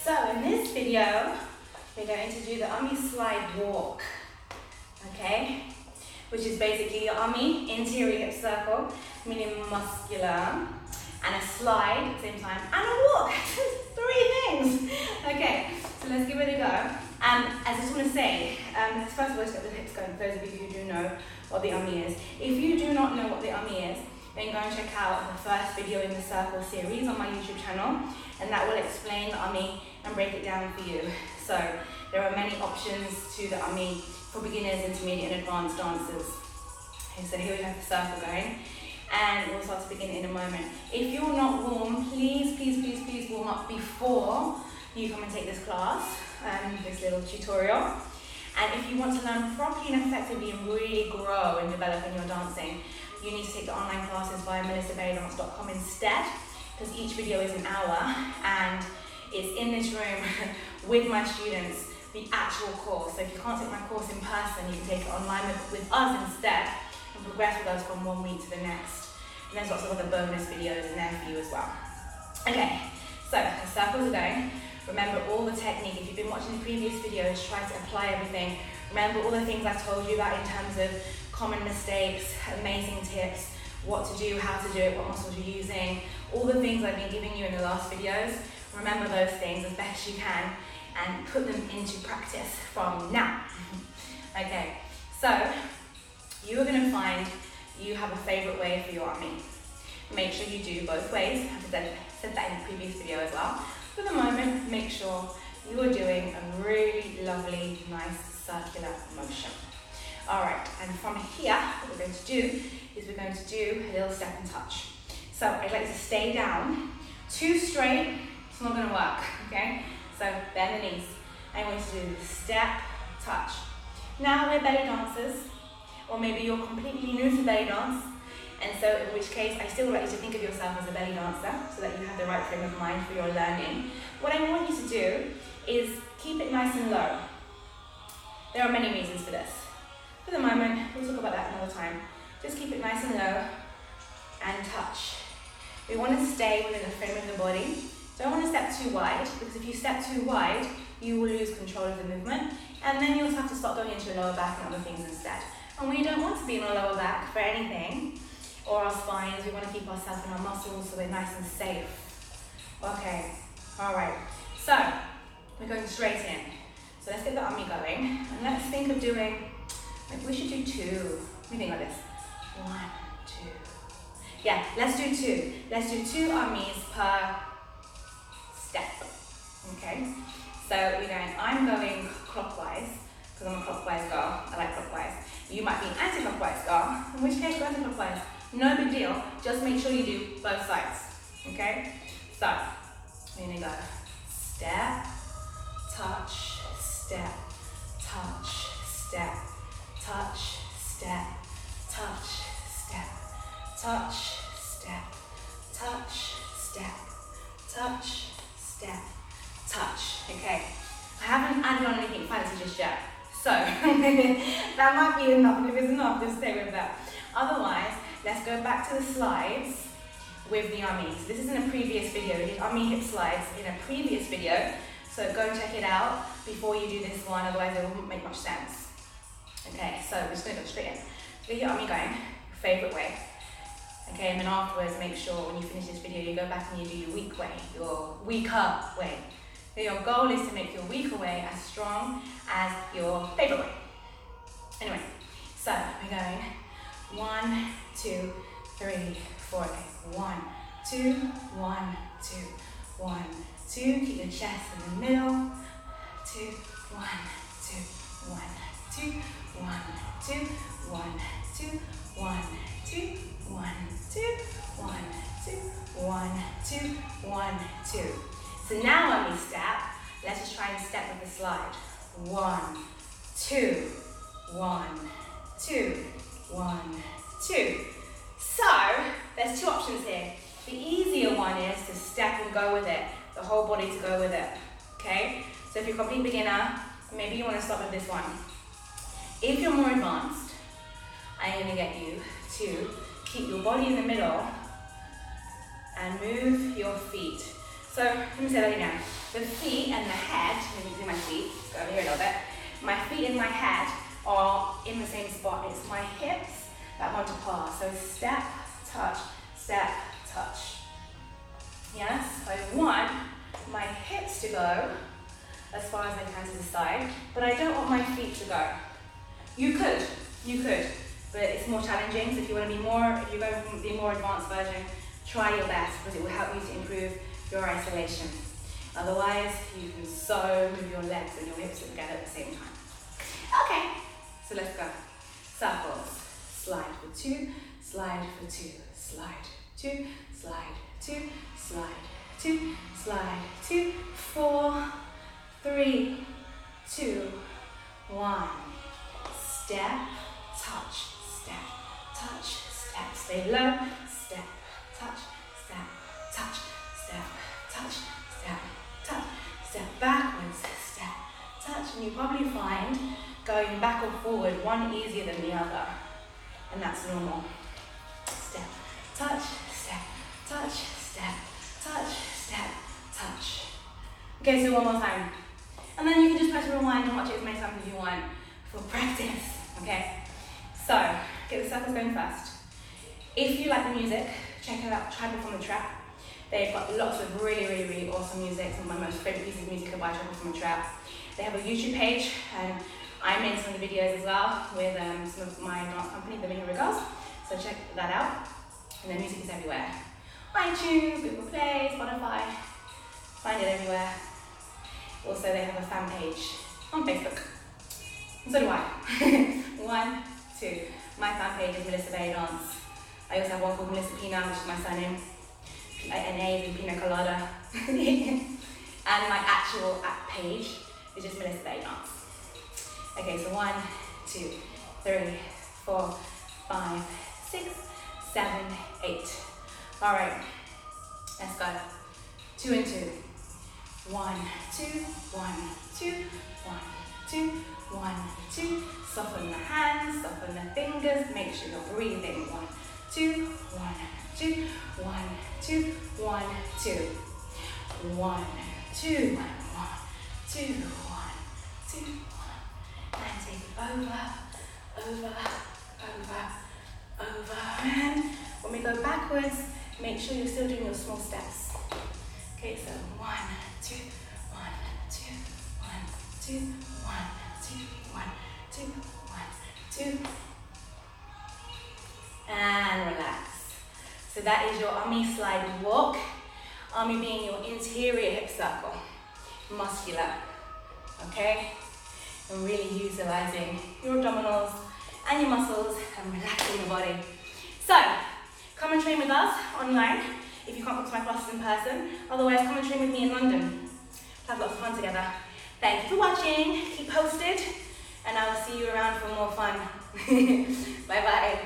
So in this video, we're going to do the army slide walk, okay? Which is basically your army interior hip circle, meaning muscular, and a slide at the same time, and a walk. 3 things. Okay, so let's give it a go. And I just want to say, first of all, let's get the hips going, for those of you who do know what the army is. If you do not know what the army is, then go and check out the first video in the circle series on my YouTube channel, and that will explain the army and break it down for you. So there are many options to the army for beginners, intermediate and advanced dancers. Okay, so here we have the circle going, and we'll start to begin in a moment. If you're not warm, please warm up before you come and take this class, this little tutorial. And if you want to learn properly and effectively and really grow and develop in your dancing, you need to take the online classes via melissabellydance.com instead, because each video is an hour, and it's in this room with my students, the actual course. So if you can't take my course in person, you can take it online with us instead and progress with us from one week to the next. And there's lots of other bonus videos in there for you as well. Okay, so the circles are going. Remember all the technique. If you've been watching the previous videos, try to apply everything. Remember all the things I've told you about in terms of common mistakes, amazing tips, what to do, how to do it, what muscles you're using, all the things I've been giving you in the last videos. Remember those things as best you can and put them into practice from now. Okay, so you are going to find you have a favorite way for your army. Make sure you do both ways. I've said that in the previous video as well. For the moment, make sure you are doing a really lovely, nice circular motion. All right, and from here, what we're going to do is we're going to do a little step and touch. So I'd like to stay down. Too straight, it's not going to work, okay? So bend the knees. I'm going to do step, touch. Now we're belly dancers, or maybe you're completely new to belly dance, and so in which case I still would like you to think of yourself as a belly dancer so that you have the right frame of mind for your learning. What I want you to do is keep it nice and low. There are many reasons for this. For the moment, we'll talk about that another time. Just keep it nice and low and touch. We want to stay within the frame of the body. Don't want to step too wide, because if you step too wide, you will lose control of the movement, and then you'll have to start going into your lower back and other things instead. And we don't want to be in our lower back for anything, or our spines. We want to keep ourselves in our muscles so we're nice and safe. Okay, all right. So we're going straight in. So let's get the army going, and let's think of doing, maybe we should do 2. Let me think like this. 1, 2. Yeah, let's do 2. Let's do 2 armies per step. Okay? So we're going, I'm going clockwise, because I'm a clockwise girl. I like clockwise. You might be an anti-clockwise girl, in which case go anti-clockwise. No big deal. Just make sure you do both sides. Okay? So, we're going to go step, touch, step, touch, step, touch, step, touch, step, touch, step, touch, step, touch, step, touch. Okay, I haven't added on anything fancy just yet, so that might be enough. If it's enough, just stay with that. Otherwise, let's go back to the slides with the army. So this is in a previous video. We did army hip slides in a previous video, so go and check it out before you do this one, otherwise it won't make much sense. Okay, so we're just going to go straight in. Get your army going, your favourite way. Okay, and then afterwards, make sure when you finish this video, you go back and you do your weak way, your weaker way. So your goal is to make your weaker way as strong as your favourite way. Anyway, so we're going 1, 2, 3, 4. Okay, 1, 2, 1, 2, 1, 2. Keep your chest in the middle. 2, 1, 2, 1, 2, 1, 2, 1, 2, 1, 2, 1, 2, 1, 2, 1, 2, 1, 2. So now when we step, let's just try and step with the slide. 1, 2, 1, 2, 1, 2. So there's 2 options here. The easier one is to step and go with it, the whole body to go with it. Okay? So if you're a complete beginner, maybe you want to start with this one. If you're more advanced, I'm going to get you to keep your body in the middle and move your feet. So So let me say that again. The feet and the head, let me do my feet, go over here a little bit. My feet and my head are in the same spot. It's my hips that want to pass. So step, touch, yes, I want my hips to go as far as I can to the side, but I don't want my feet to go. You could, but it's more challenging. So if you want to be more, if you're going for the more advanced version, try your best because it will help you to improve your isolation. Otherwise, you can so move your legs and your hips together at the same time. Okay, so let's go. Circles. Slide for 2, slide for 2, slide 2, slide 2, slide 2, slide 2, 4, 3, 2, 1. Step, touch, step, stay low, step, touch, step, step backwards, step, touch, and you probably find going back or forward one easier than the other, and that's normal. Step, touch, step, step, touch. Okay, so one more time. And then you can just press rewind and watch it as many times as you want for practice, okay? So, get the circles going first. If you like the music, check out Tribal from the Trap. They've got lots of really awesome music. Some of my most favorite pieces of music are by Tribal from the Trap. They have a YouTube page, and I made some of the videos as well with some of my dance company, the Mini Girls. So check that out. And their music is everywhere. iTunes, Google Play, Spotify, find it everywhere. Also, they have a fan page on Facebook. And so do I. 1, 2. My fan page is Melissa BellyDance. I also have one called Melissa Pina, which is my surname. P-I-N-A, Pina Colada. And my actual app page is just Melissa BellyDance. Okay, so 1, 2, 3, 4, 5, 6, 7, 8. All right, let's go. 2 and 2. 1, 2, 1, 2, 1, 2, 1, 2. Soften the hands, soften the fingers. Make sure you're breathing. 1, 2, 1, 2, 1, 2, 1, 2. 1, 2, 1, 2, 1, 2, 1. And take it over. And when we go backwards, make sure you're still doing your small steps. Okay, so 1, 2, 1, 2, 1, 2, 1, 2, 1, 2, 1, 2. And relax. So that is your army slide walk. Army being your interior hip circle. Muscular. Okay? And really utilizing your abdominals and your muscles and relaxing your body. So, come and train with us online if you can't come to my classes in person. Otherwise, come and train with me in London. Have lots of fun together. Thank you for watching. Keep posted, and I will see you around for more fun. Bye bye.